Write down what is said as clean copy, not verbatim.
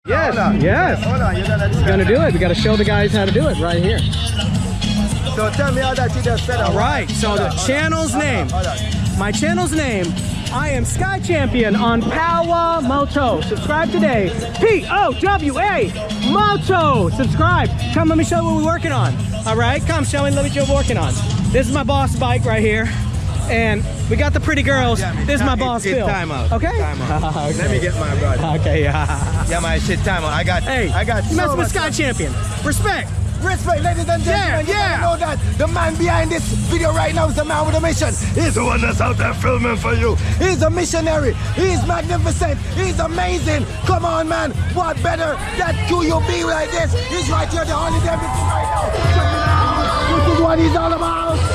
Yes, Hold on. yes. Hold on, you're gonna do We're gonna do it. We gotta show the guys how to do it right here. So tell me how that you just said. All right, so the channel's name. My channel's name, I am Sky Champion on Power Moto. Subscribe today. P-O-W-A Moto. Subscribe. Come, let me show you what we're working on. All right, come, show me, let me show you what we're working on. This is my boss bike right here. And we got the pretty girls. This is my boss Phil. Time out. Okay? Time out. Okay. Let me get my brother. Okay, yeah. Yeah, my shit, time out. I got You mess with Sky Champion. Respect. Respect, ladies and gentlemen. Yeah. You know that the man behind this video right now is the man with a mission. He's the one that's out there filming for you. He's a missionary. He's magnificent. He's amazing. Come on, man. What better that QUB like this? He's right here, the only Davidson right now. Check it out. This is what he's all about.